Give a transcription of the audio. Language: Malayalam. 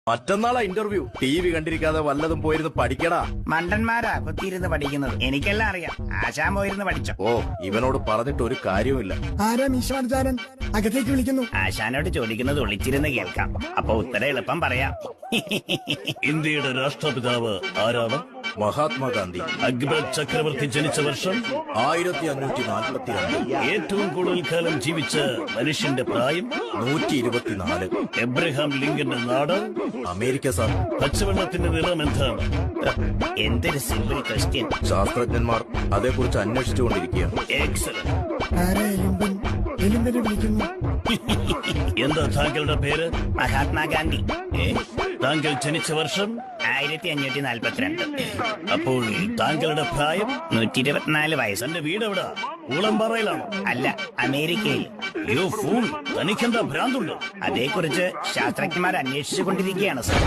മറ്റന്നാളാ ഇന്റർവ്യൂ. TV കണ്ടിരിക്കാതെ വല്ലതും പോയിരുന്ന് പഠിക്കടാ. മണ്ടന്മാരാ കുത്തിയിരുന്ന് പഠിക്കുന്നത്. എനിക്കെല്ലാം അറിയാം. ആശാൻ പോയിരുന്ന് പഠിച്ചോ. ഓ, ഇവനോട് പറഞ്ഞിട്ട് ഒരു കാര്യവുമില്ല. ആരാ മീശമാചാരൻ? അകത്തേക്ക് വിളിക്കുന്നു. ആശാനോട് ചോദിക്കുന്നത് ഒളിച്ചിരുന്ന് കേൾക്കാം. അപ്പൊ ഉത്തരം എളുപ്പം പറയാം. ഇന്ത്യയുടെ രാഷ്ട്രപിതാവ് ആരാണ്? മഹാത്മാഗാന്ധി. അക്ബർ ചക്രവർത്തി ജനിച്ച വർഷം 1542. ഏറ്റവും കൂടുതൽ കാലം ജീവിച്ച മനുഷ്യന്റെ പ്രായം 124. എബ്രഹാം ലിങ്കന്റെ നാട് അമേരിക്ക സാർ. പച്ചവെള്ളത്തിന്റെ നിറം എന്താണ്? എന്തൊരു സിമ്പിൾ ക്വസ്റ്റ്യൻ. ശാസ്ത്രജ്ഞന്മാർ അതേക്കുറിച്ച് അന്വേഷിച്ചുകൊണ്ടിരിക്കുകയാണ്. എക്സലന്റ്. ആരാ എലുമ്പൻ? എലുമ്പനെ വിളിക്കുന്നു. എന്താ താങ്കളുടെ പേര്? മഹാത്മാഗാന്ധി. താങ്കൾ ജനിച്ച വർഷം 1542. അപ്പോൾ താങ്കളുടെ പ്രായം? 124 വയസ്സ്. തന്റെ വീട് എവിടാ? ഊളംപാറയിലാണോ? അല്ല, അമേരിക്കയിൽ. യു ഫൂൾ, തനിക്കെന്താ ഭ്രാന്തുണ്ട്? അതേക്കുറിച്ച് ശാസ്ത്രജ്ഞന്മാർ അന്വേഷിച്ചുകൊണ്ടിരിക്കുകയാണ് സർ.